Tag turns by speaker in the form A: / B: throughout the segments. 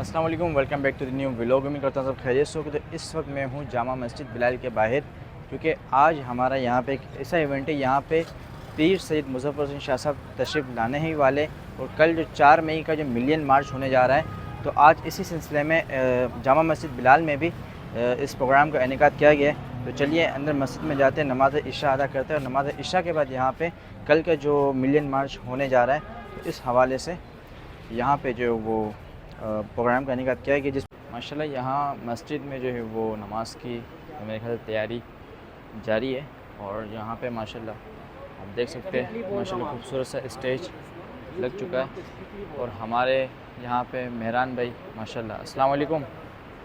A: السلام علیکم، welcome back to the new vlog. امید کرتا ہوں سب خیریت سے ہو۔ تو اس وقت میں ہوں جامع مسجد بلال کے باہر، کیونکہ آج ہمارا یہاں پہ ایک ایسا ایونٹ ہے، یہاں پہ پیر سید مظفر حسین شاہ صاحب تشریف لانے ہی والے، اور کل جو 4 مئی کا جو ملین مارچ ہونے جا رہا ہے، تو آج اسی سلسلے میں جامع مسجد بلال میں بھی اس پروگرام کا انعقاد کیا گیا ہے۔ تو چلیے اندر مسجد میں جاتے ہیں، نماز عشاء ادا کرتے ہیں، اور نماز عشاء کے بعد یہاں پہ کل کا جو ملین مارچ ہونے جا رہا ہے، تو اس حوالے سے یہاں پہ جو وہ پروگرام کا انعقاد کیا گیا، جس ماشاءاللہ یہاں مسجد میں جو ہے وہ نماز کی میرے خیال سے تیاری جاری ہے، اور یہاں پہ ماشاءاللہ آپ دیکھ سکتے ہیں ماشاءاللہ خوبصورت سا اسٹیج لگ چکا ہے، اور ہمارے یہاں پہ مہران بھائی ماشاءاللہ۔ السلام علیکم۔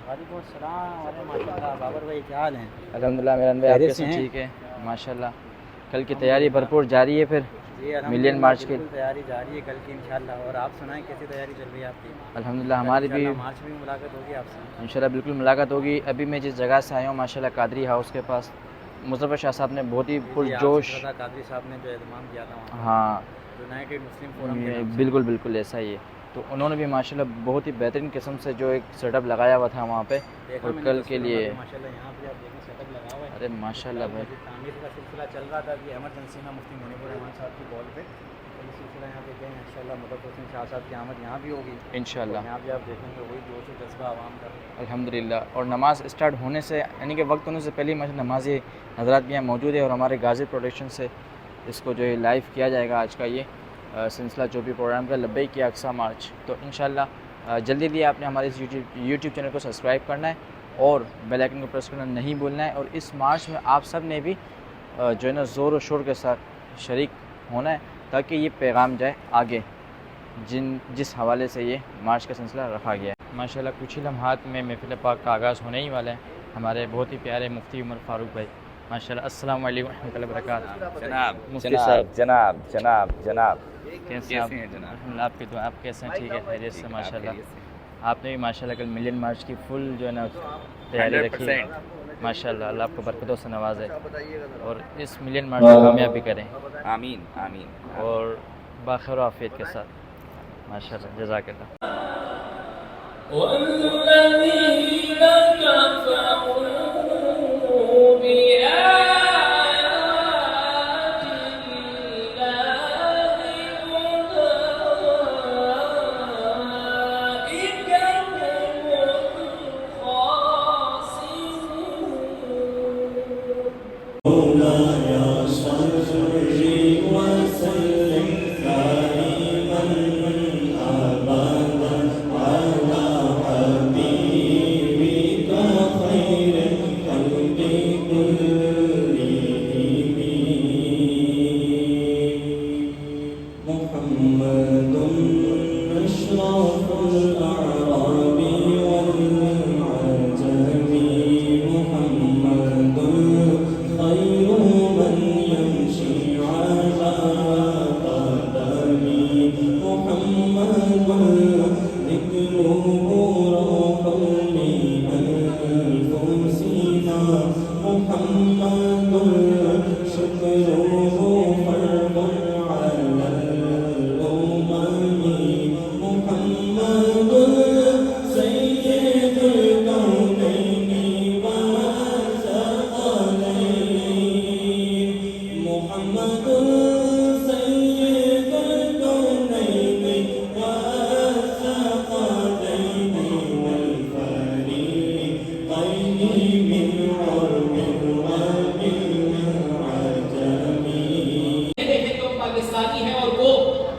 B: وعلیکم السلام ماشاء اللہ۔ بابر بھائی کیا حال ہیں؟
A: الحمدللہ مہران بھائی، آپ کیسے؟ ٹھیک ہے ماشاءاللہ۔ کل کی تیاری بھرپور جاری ہے، پھر ملین مارچ کی
B: تیاری جاری ہے کل کی انشاءاللہ۔ اور آپ سنائیں کیسی تیاری چل رہی ہے آپ کی؟
A: الحمدللہ ہماری بھی
B: مارچ میں ملاقات ہوگی آپ سے
A: انشاءاللہ، بالکل ملاقات ہوگی۔ ابھی میں جس جگہ سے آیا ہوں ماشاءاللہ قادری ہاؤس کے پاس، مظفر شاہ صاحب نے بہت ہی پرجوش،
B: قادری صاحب نے جو اہتمام کیا تھا
A: ہاں
B: یونائٹڈ مسلم فورم کے نام سے،
A: بالکل ایسا ہی ہے۔ تو انہوں نے بھی ماشاءاللہ بہت ہی بہترین قسم سے جو ایک سیٹ اپ لگایا ہوا تھا وہاں پہ، اور کل کے لیے
B: ماشاءاللہ یہاں پہ آپ دیکھیں سیٹ اپ لگا ہوا ہے۔
A: ارے ماشاءاللہ بھائی،
B: تعمیر کا سلسلہ چل رہا تھا، ابھی ایمرجنسی میں مفتی منیب الرحمان صاحب کی کال پہ یہ سلسلہ یہاں دیکھیں انشاءاللہ مظفر حسین شاہ صاحب کی آمد یہاں بھی ہوگی
A: انشاءاللہ
B: یہاں بھی آپ دیکھیں گے وہی جوش و جذبہ عوام کا۔
A: الحمدللہ۔ اور نماز اسٹارٹ ہونے سے یعنی کہ وقت ہونے سے پہلے ہی ماشاءاللہ نمازی حضرات بھی یہاں موجود ہے، اور ہمارے غازی پروڈکشن سے اس کو جو ہے لائیو کیا جائے گا آج کا یہ سلسلہ جو بھی پروگرام کا لبیک کی اقصی مارچ۔ تو انشاءاللہ جلدی آپ نے ہمارے اس یوٹیوب چینل کو سبسکرائب کرنا ہے، اور بیل آئکن کو پریس کرنا نہیں بھولنا ہے، اور اس مارچ میں آپ سب نے بھی جو ہے نا زور و شور کے ساتھ شریک ہونا ہے، تاکہ یہ پیغام جائے آگے جس حوالے سے یہ مارچ کا سلسلہ رکھا گیا ہے۔ ماشاءاللہ کچھ ہی لمحات میں محفل پاک کا آغاز ہونے ہی والا ہے۔ ہمارے بہت ہی پیارے مفتی عمر فاروق بھائی ماشاءاللہ، السلام علیکم ورحمۃ اللہ وبرکاتہ۔
C: جناب
A: مفتی صاحب
C: جناب جناب جناب
A: کیسے ہیں جناب؟ الحمدللہ، آپ کی دعا، آپ کیسے ہیں؟ ٹھیک ہے، خیریت سے ماشاءاللہ۔ آپ نے بھی ماشاءاللہ کل ملین مارچ کی فل جو ہے نا تیاری رکھی ہے ماشاءاللہ، اللہ آپ کو برکتوں سے نوازے، اور اس ملین مارچ کو کامیاب بھی کریں،
C: آمین آمین۔
A: اور باخیر و عافیت کے ساتھ ماشاءاللہ، جزاک اللہ۔
D: والذين كفروا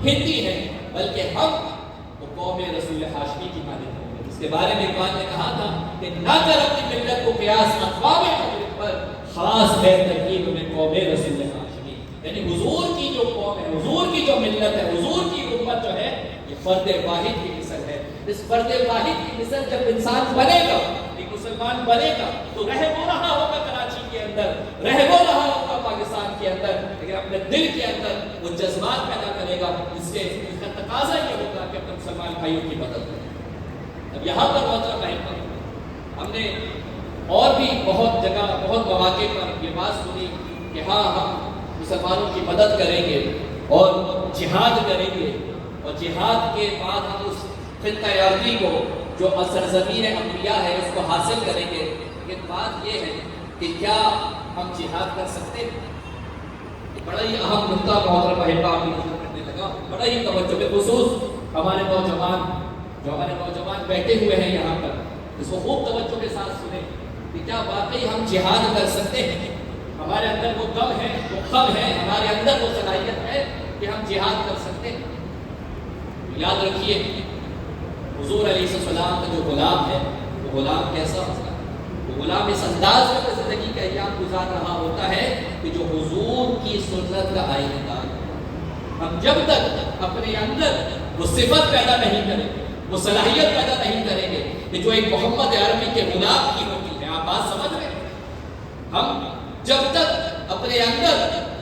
D: ہندی ہے، بلکہ ہم وہ قوم رسول ہاشمی کی مانند ہیں۔ اس کے بارے میں اقبال نے کہا تھا کہ نہ کر اپنی ملت کو قیاس اقوام حضرت پر، خاص ہے ترکیب میں قوم رسول ہاشمی۔ یعنی حضور کی جو قوم ہے، حضور کی جو ملت ہے، حضور کی امت جو ہے، یہ فرد واحد کی نسل ہے۔ اس فرد واحد کی نسل جب انسان بنے گا، ایک مسلمان بنے گا، تو رہ وہ رہا ہوگا کراچی کے اندر، رہ وہ رہا ہوگا پاکستان کے اندر، لیکن اپنے دل کے اندر وہ جذبات پیدا کرے گا۔ اس کا تقاضا یہ ہوگا کہ اپنے مسلمان بھائیوں کی مدد کریں۔ اب یہاں پر محترم احمد، ہم نے اور بھی بہت جگہ، بہت مواقع پر یہ بات سنی کہ ہاں ہم مسلمانوں کی مدد کریں گے اور جہاد کریں گے، اور جہاد کے بعد ہم اس خطہ عربی کو جو سرزمین انبیاء ہے اس کو حاصل کریں گے. لیکن بات یہ ہے کہ کیا ہم جہاد کر سکتے ہیں؟ بڑا ہی اہم نقطہ محترم احباب کی نظر کرنے لگا، بڑا ہی توجہ بخصوص ہمارے نوجوان بیٹھے ہوئے ہیں یہاں پر، اس کو خوب توجہ کے ساتھ سنیں کہ کیا واقعی ہم جہاد کر سکتے ہیں؟ ہمارے اندر وہ دم ہے، وہ خم ہے، ہمارے اندر وہ صلاحیت ہے کہ ہم جہاد کر سکتے ہیں. یاد رکھیے حضور علیہ السلام کا جو غلام ہے وہ غلام کیسا ہوتا ہے؟ وہ غلام اس انداز میں زندگی کا ایام گزار رہا ہوتا ہے کہ جو حضور کی سنت کا آئینہ دار ہے. ہم جب تک اپنے اندر وہ صفت پیدا نہیں کریں گے، وہ صلاحیت پیدا نہیں کریں گے کہ جو ایک محمد عربی کے غلام کی ہوتی ہے، آپ بات سمجھ رہے ہیں؟ ہم جب تک اپنے اندر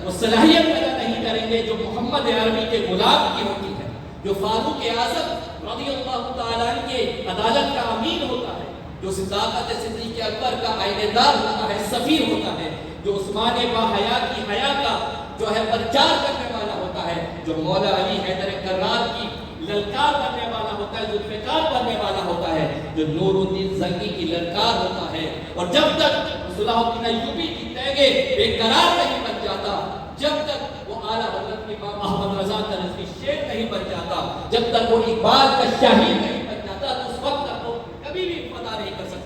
D: وہ صلاحیت پیدا نہیں کریں گے جو محمد عربی کے غلام کی ہوتی ہے، جو فاروق اعظم رضی اللہ تعالیٰ عنہ کے عدالت کا امین ہوتا ہے، جو صداقت صدیق اکبر کا آئینہ دار ہوتا ہے، سفیر ہوتا ہے، جو عثمان باحیا کی حیا کا جو ہے پرچار کرنے والا ہوتا ہے، جو مولا علی حیدر کرار کی للکار کرنے والا ہوتا ہے، ذوالفقار بننے والا ہوتا ہے، جو نور الدین زنگی کی للکار ہوتا ہے. اور جب تک صلاح الدین ایوبی کی تیگے بے قرار نہیں بن جاتا، جب تک وہ اعلیٰ حضرت امام احمد رضا تنزوی شیر نہیں بن جاتا، جب تک وہ اقبال کا شاہین نہیں بن جاتا، تو اس وقت تک وہ کبھی بھی فتح نہیں کر سکتا.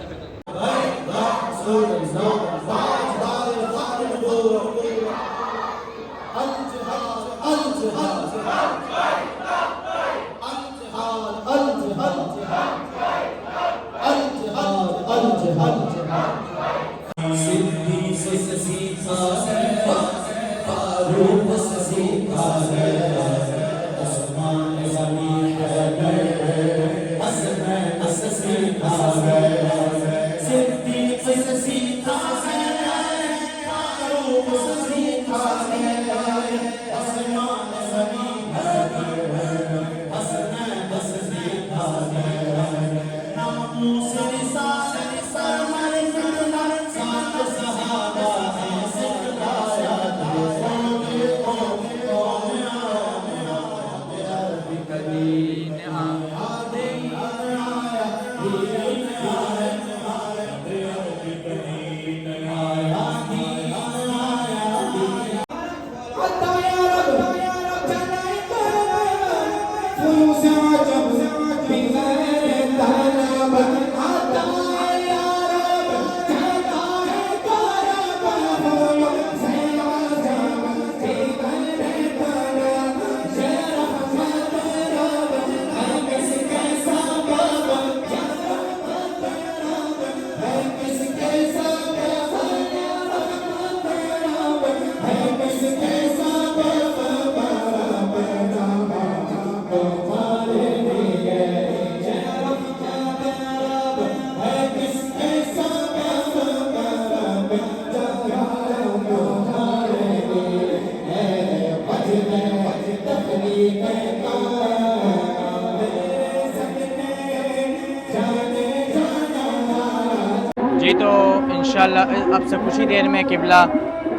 A: جی تو انشاءاللہ اب سے کچھ ہی دیر میں قبلہ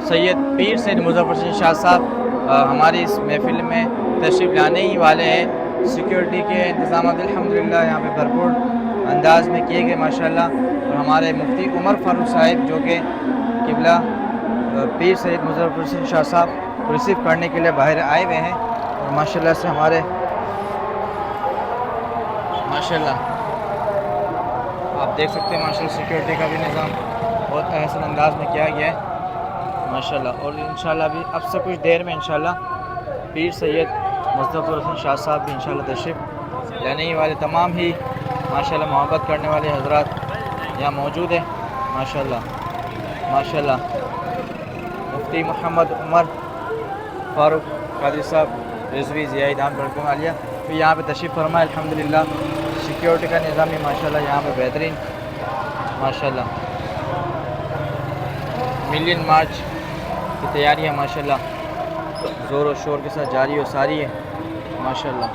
A: سید پیر سید مظفر حسین شاہ صاحب ہماری اس محفل میں تشریف لانے ہی والے ہیں. سیکیورٹی کے انتظامات الحمدللہ یہاں پہ بھرپور انداز میں کیے گئے ماشاءاللہ. اور ہمارے مفتی عمر فاروق صاحب جو کہ قبلہ پیر سید مظفر حسین شاہ صاحب کو ریسیو کرنے کے لیے باہر آئے ہوئے ہیں. اور ماشاءاللہ سے ہمارے ماشاءاللہ آپ دیکھ سکتے ہیں ماشاءاللہ سیکیورٹی کا بھی نظام بہت احسن انداز میں کیا گیا ہے ماشاءاللہ. اور انشاءاللہ بھی اب سے کچھ دیر میں انشاءاللہ پیر سید مظفر حسین شاہ صاحب بھی انشاءاللہ تشریف لینے ہی والے. تمام ہی ماشاءاللہ محبت کرنے والے حضرات یہاں موجود ہیں ماشاءاللہ. ماشاءاللہ مفتی محمد عمر فاروق قادری صاحب رضوی ضیاء دام برکم عالیہ بھی یہاں پہ تشریف فرمائے الحمدللہ. سیکیورٹی کا نظام بھی ماشاءاللہ یہاں پہ بہترین ماشاءاللہ. ملین مارچ کی تیاریاں ماشاءاللہ زور و شور کے ساتھ جاری و ساری ہے ماشاءاللہ.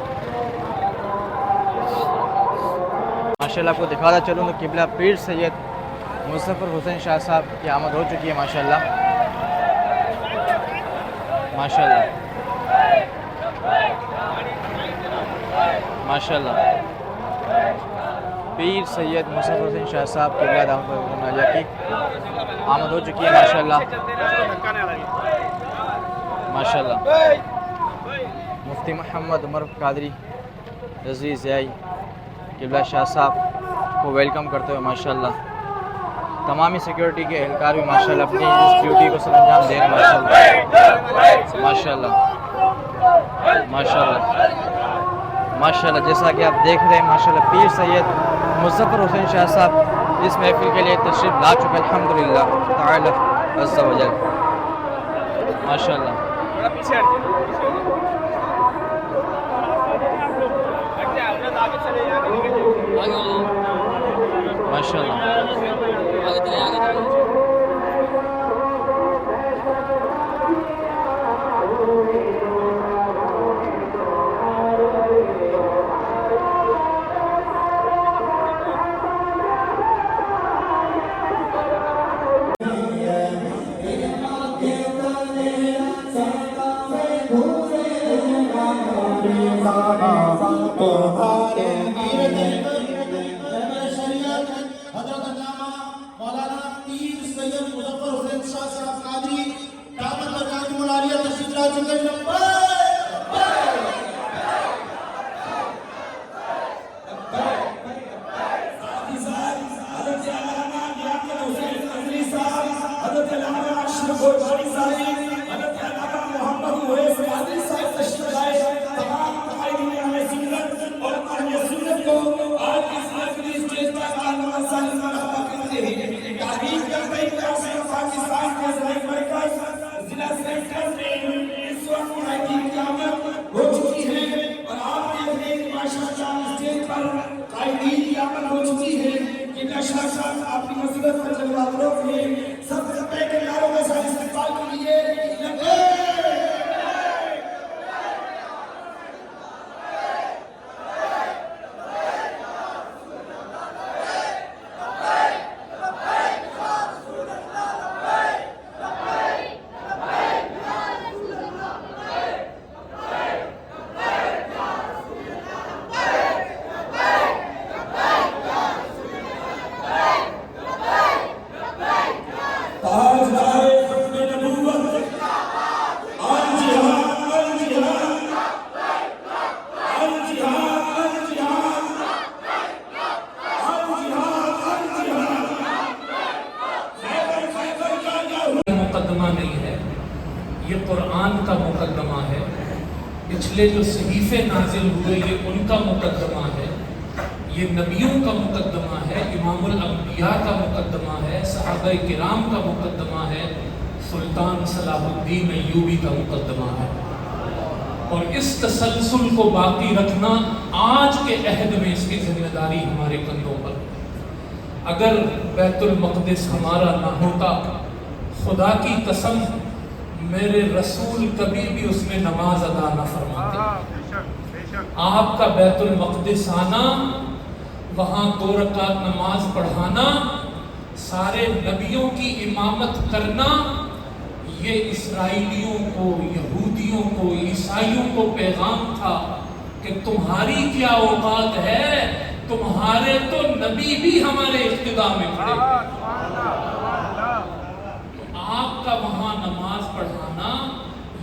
A: ماشاءاللہ آپ کو دکھاتا چلوں کہ قبلہ پیر سید مظفر حسین شاہ صاحب کی آمد ہو چکی ہے ماشاءاللہ. ماشاءاللہ ماشاءاللہ پیر سید مظفر حسین شاہ صاحب قبلہ دامت برکاتہ عالیہ کی آمد ہو چکی ہے ماشاءاللہ ماشاءاللہ. مفتی محمد عمر قادری رضوی ضیائی قبلہ شاہ صاحب کو ویلکم کرتے ہوئے ماشاءاللہ تمامی سیکیورٹی کے اہلکار بھی ماشاءاللہ اپنی اس ڈیوٹی کو سر انجام دے رہے ہیں ماشاءاللہ ماشاءاللہ ماشاءاللہ. جیسا کہ آپ دیکھ رہے ہیں ماشاءاللہ پیر سید مظفر حسین شاہ صاحب اس محفل کے لیے تشریف لا چکے الحمدللہ تعالی عز و جل ماشاءاللہ
E: پچھلے جو صحیفے نازل ہوئے یہ ان کا مقدمہ ہے، یہ نبیوں کا مقدمہ ہے، امام الانبیاء کا مقدمہ ہے، صحابہ کرام کا مقدمہ ہے، سلطان صلاح الدین ایوبی کا مقدمہ ہے. اور اس تسلسل کو باقی رکھنا آج کے عہد میں اس کی ذمہ داری ہمارے کندھوں پر. اگر بیت المقدس ہمارا نہ ہوتا، خدا کی قسم میرے رسول کبھی بھی اس میں نماز ادا نہ فرماتے. آپ کا بیت المقدس آنا، وہاں 2 رکعت نماز پڑھانا، سارے نبیوں کی امامت کرنا، یہ اسرائیلیوں کو، یہودیوں کو، عیسائیوں کو پیغام تھا کہ تمہاری کیا اوقات ہے، تمہارے تو نبی بھی ہمارے اقتدا میں کھڑے. آپ کا وہاں نماز پڑھانا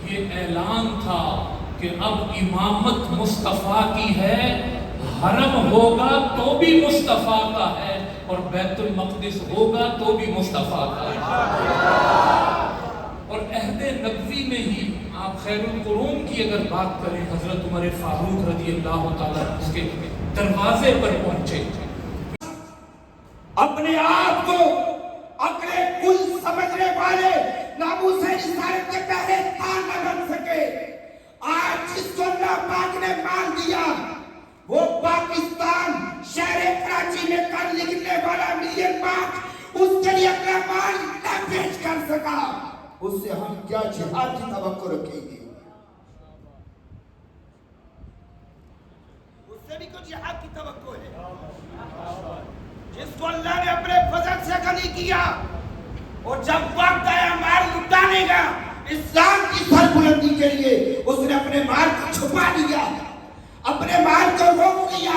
E: یہ اعلان تھا کہ اب امامت مصطفیٰ کی ہے، حرم ہوگا تو بھی مصطفیٰ کا ہے، اور بیت المقدس ہوگا تو بھی مصطفیٰ کا ہے. اور عہد نبوی میں ہی آپ خیر القرون کی اگر بات کریں، حضرت عمر فاروق رضی اللہ تعالیٰ اس کے دروازے پر پہنچے.
F: اپنے آپ کو عقل کل سمجھنے والے ناموس رسالت کے پہرے دار نہ بن سکے. آج جس کو اللہ پاک نے مان دیا وہ پاکستان شہر کراچی میں کل لکھنے والا ملین مارچ اس کے لیے اپنا مال نہ پیش کر سکا. اس سے ہم کیا جہاد کی توقع رکھیں گے؟ اس سے بھی کچھ جہاد کی توقع ہے جس کو اللہ نے اپنے فضل سے غنی کیا، اور جب وقت آیا مال لٹانے کا اسلام کی سربلندی کے لیے، اس نے اپنے مال کو چھپا لیا، اپنے مال کو روک لیا.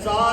G: 4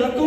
G: 1